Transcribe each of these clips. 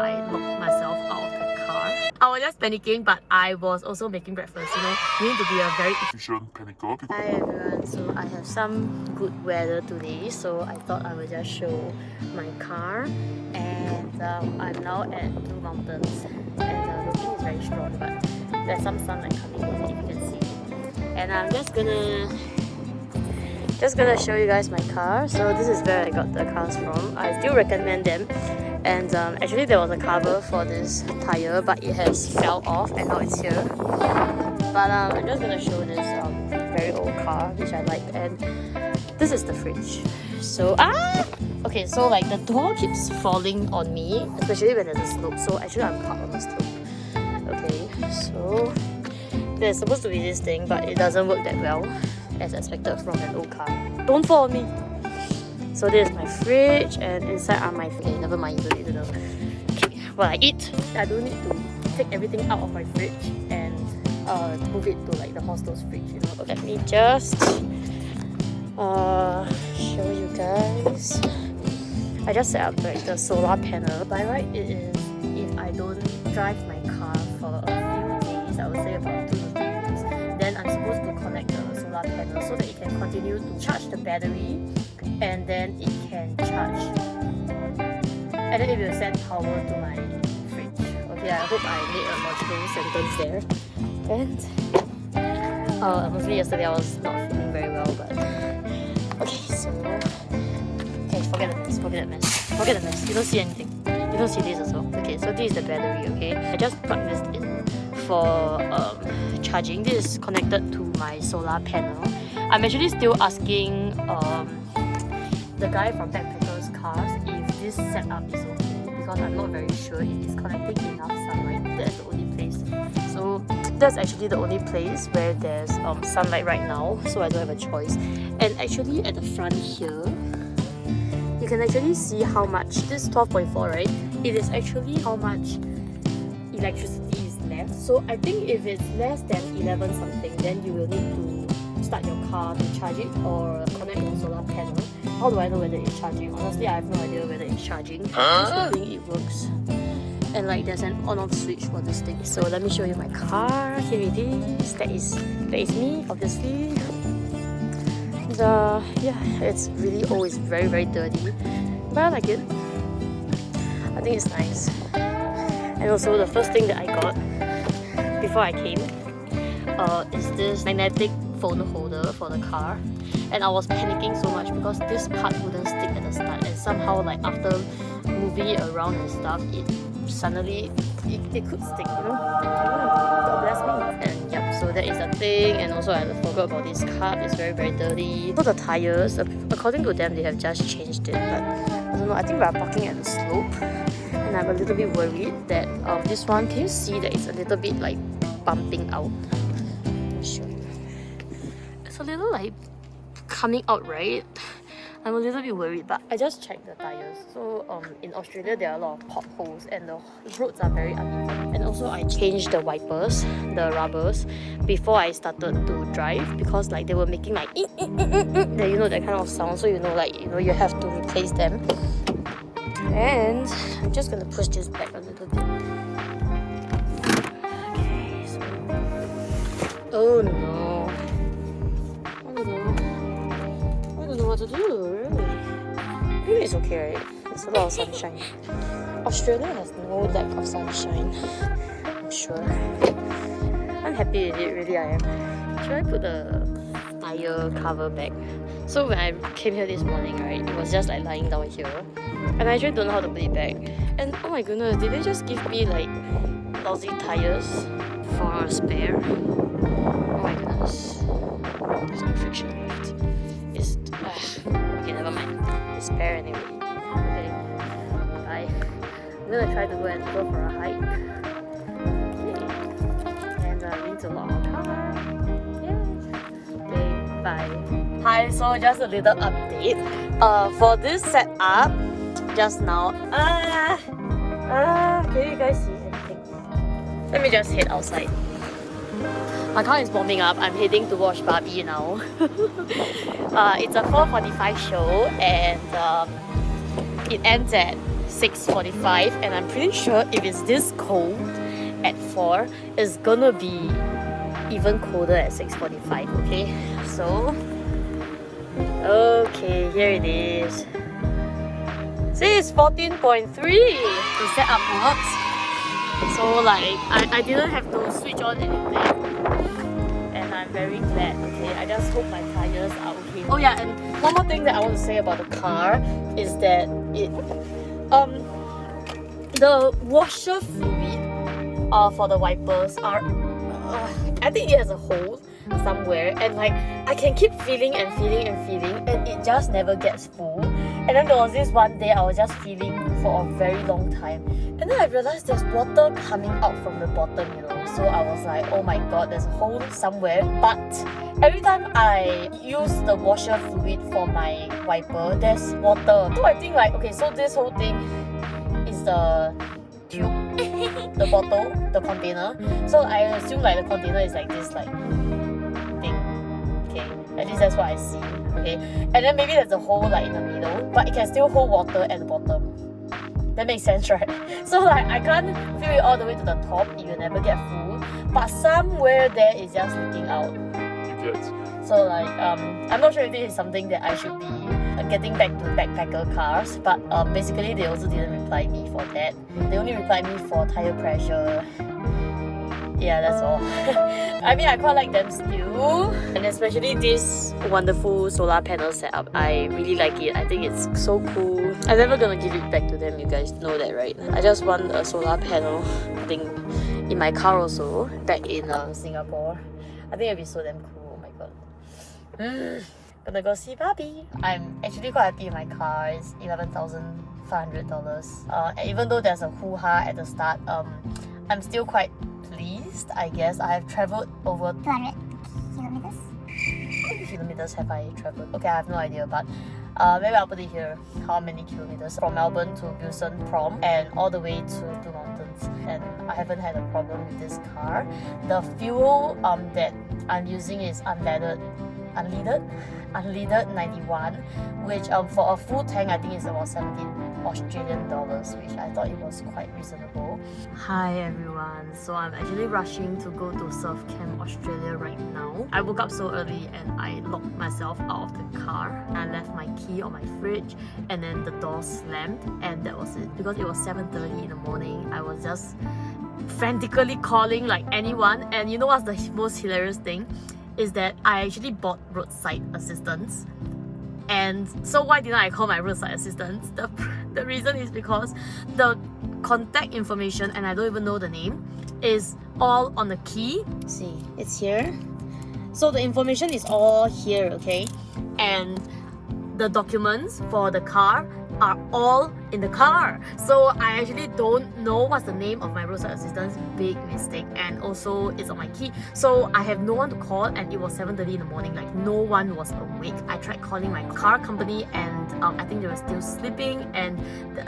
I locked myself out of the car. I was just panicking, but I was also making breakfast, you know. You need to be a very efficient panicker. Hi everyone, so I have some good weather today, so I thought I would just show my car. And I'm now at Blue Mountains, and the wind is very strong, but there's some sunlight coming in if you can see. And I'm just gonna show you guys my car. So this is where I got the cars from. I still recommend them. And actually there was a cover for this tire, but it has fell off and now it's here. But I'm just gonna show this very old car which I like, and this is the fridge. So okay, so like the door keeps falling on me, especially when there's a slope. So actually I'm parked on the slope. Okay, so there's supposed to be this thing, but it doesn't work that well as expected from an old car. Don't fall on me! So this is my fridge, and inside are my... Okay, never mind, you don't need to know. Okay, well I eat. I don't need to take everything out of my fridge and move it to like the hostel's fridge, you know. Let me just show you guys. I just set up like the solar panel. By right, it is if I don't drive my car for a few days, I would say about 2 to 3 days, then I'm supposed to connect the solar panel so that it can continue to charge the battery, and then it can charge, and then it will send power to my fridge. Okay, I hope I made a logical sentence there. And mostly yesterday I was not feeling very well, but okay, so okay, forget the mess. You don't see anything. You don't see this also. Okay, so this is the battery. Okay, I just plugged this in for charging. This is connected to my solar panel. I'm actually still asking the guy from Backpackers Cars if this setup is okay, because I'm not very sure if it's collecting enough sunlight. That's the only place. So that's actually the only place where there's sunlight right now, so I don't have a choice. And actually at the front here, you can actually see how much, this 12.4, right? It is actually how much electricity is left. So I think if it's less than 11 something, then you will need to start your car to charge it or connect your solar panel. How do I know whether it's charging? Honestly, I have no idea whether it's charging. I'm just hoping it works. And like there's an on-off switch for this thing. So let me show you my car. Here it is. That is me, obviously. And, yeah, it's really old. It's very, very dirty, but I like it. I think it's nice. And also the first thing that I got before I came is this magnetic phone holder for the car. And I was panicking so much because this part wouldn't stick at the start, and somehow like after moving it around and stuff, it suddenly it could stick, you know. God bless me. And yep, so that is the thing. And also I forgot about this cup. It's very, very dirty. So the tires, according to them, they have just changed it, but I don't know, I think we are parking at the slope, and I'm a little bit worried that this one, can you see that it's a little bit like bumping out? Let me show you. It's a little like coming out, right? I'm a little bit worried, but I just checked the tires. So in Australia there are a lot of potholes and the roads are very uneven. And also I changed the wipers, the rubbers, before I started to drive, because like they were making like you know, that kind of sound. So you know, like, you know, you have to replace them. And I'm just gonna push this back a little bit. Okay, so oh no. I don't know what to do, really. Maybe it's okay, right? There's a lot of sunshine. Australia has no lack of sunshine, I'm sure. I'm happy with it, really I am. Should I put the tire cover back? So when I came here this morning, right, it was just like lying down here. And I actually don't know how to put it back. And oh my goodness, did they just give me like lousy tires for a spare? Oh my goodness. There's no friction left. It's... okay, never mind. It's spare anyway. Okay, bye. I'm gonna try to go for a hike. Okay. And we need to lock our car. Yeah. Okay, bye. Hi, so just a little update. For this setup, just now, can you guys see anything? Let me just head outside. My car is warming up. I'm heading to watch Barbie now. It's a 4:45 show, and it ends at 6:45, and I'm pretty sure if it's this cold at 4, it's gonna be even colder at 6:45, okay? So, okay, here it is. See, it's 14.3. The setup works. So like, I didn't have to switch on anything. And I'm very glad, okay? I just hope my tires are okay. Oh yeah, and one more thing that I want to say about the car is that the washer fluid for the wipers are I think it has a hole somewhere, and like I can keep filling and it just never gets full. And then there was this one day I was just filling for a very long time, and then I realized there's water coming out from the bottom, you know. So I was like, oh my god, there's a hole somewhere. But every time I use the washer fluid for my wiper, there's water. So I think like, okay, so this whole thing is the tube, the bottle, the container. So I assume like the container is like this like thing. Okay, at least that's what I see. Okay, and then maybe there's a hole like in the middle, but it can still hold water at the bottom. That makes sense, right? So like I can't fill it all the way to the top, it will never get full. But somewhere there is just leaking out. So like I'm not sure if this is something that I should be getting back to backpacker cars, but basically they also didn't reply me for that. They only replied me for tire pressure. Yeah, that's all. I mean, I quite like them still, and especially this wonderful solar panel setup. I really like it. I think it's so cool. I'm never gonna give it back to them, you guys know that, right? I just want a solar panel thing in my car also, back in Singapore. I think it'd be so damn cool. Oh my god. Gonna go see Barbie. I'm actually quite happy with my car. It's $11,500. And even though there's a hoo-ha at the start, I'm still quite pleased, I guess. I have travelled over 200 kilometers. How many kilometers have I travelled? Okay, I have no idea, but maybe I'll put it here. How many kilometers? From Melbourne to Wilson Prom and all the way to Blue Mountains. And I haven't had a problem with this car. The fuel that I'm using is unleaded 91, which for a full tank I think is about 17 Australian dollars, which I thought it was quite reasonable. Hi everyone, so I'm actually rushing to go to Surf Camp Australia right now. I woke up so early and I locked myself out of the car. I left my key on my fridge and then the door slammed, and that was it. Because it was 7:30 in the morning, I was just frantically calling like anyone. And you know what's the most hilarious thing? Is that I actually bought roadside assistance. And so why didn't I call my roadside assistance? The reason is because the contact information, and I don't even know the name, is all on the key. See, it's here. So the information is all here, okay? And the documents for the car are all in the car. So I actually don't know what's the name of my roadside assistance. Big mistake. And also it's on my key. So I have no one to call, and it was 7:30 in the morning. Like no one was awake. I tried calling my car company, and I think they were still sleeping, and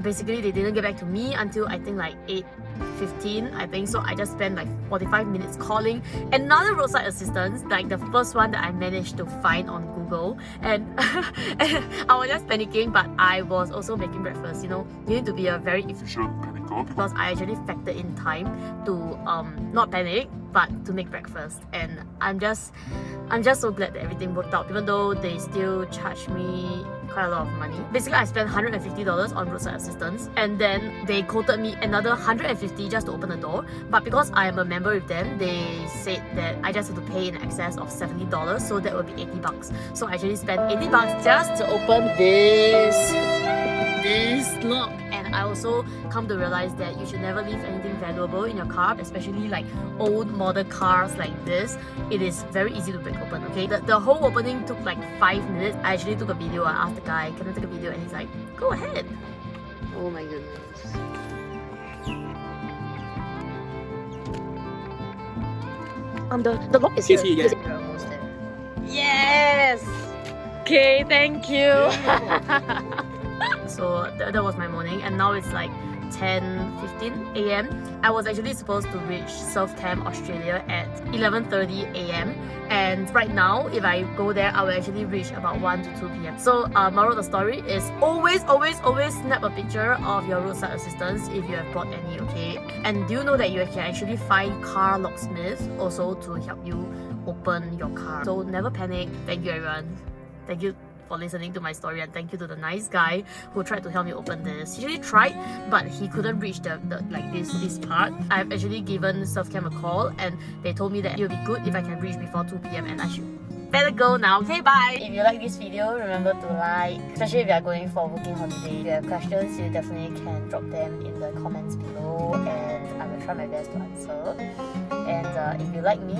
basically they didn't get back to me until I think like 8:15, I think. So I just spent like 45 minutes calling another roadside assistance, like the first one that I managed to find on Google. And I was just panicking, but I was also making breakfast. You know, you need to be a very efficient panicker, because I actually factored in time to not panic but to make breakfast. And I'm just so glad that everything worked out, even though they still charged me quite a lot of money. Basically I spent $150 on roadside assistance, and then they quoted me another $150 just to open the door. But because I am a member with them, they said that I just have to pay in excess of $70, so that would be $80. So I actually spent $80 just to open this lock. And I also come to realize that you should never leave anything valuable in your car, especially like old model cars like this. It is very easy to break open, okay? The whole opening took like 5 minutes. I actually took a video. I asked the guy, can I take a video? And he's like, go ahead. Oh my goodness. The lock is here. Yes. We're almost there. Yes! Okay, thank you. So that was my morning, and now it's like 10:15 a.m. I was actually supposed to reach Surf Camp Australia at 11:30 a.m. and right now if I go there I will actually reach about 1 to 2 p.m. So moral of the story is always snap a picture of your roadside assistance if you have bought any, okay? And do you know that you can actually find car locksmiths also to help you open your car? So never panic. Thank you everyone. Thank you for listening to my story, and thank you to the nice guy who tried to help me open this. He actually tried, but he couldn't reach the like this part. I've actually given Surfcam a call and they told me that it would be good if I can reach before 2 p.m. and I should better go now. Okay, bye! If you like this video, remember to like, especially if you are going for a working holiday. If you have questions, you definitely can drop them in the comments below and I will try my best to answer. And if you like me,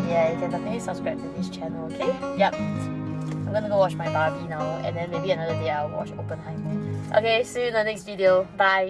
yeah, you can definitely subscribe to this channel, okay? Yep. I'm gonna go watch my Barbie now and then maybe another day I'll watch Oppenheimer. Okay, see you in the next video. Bye!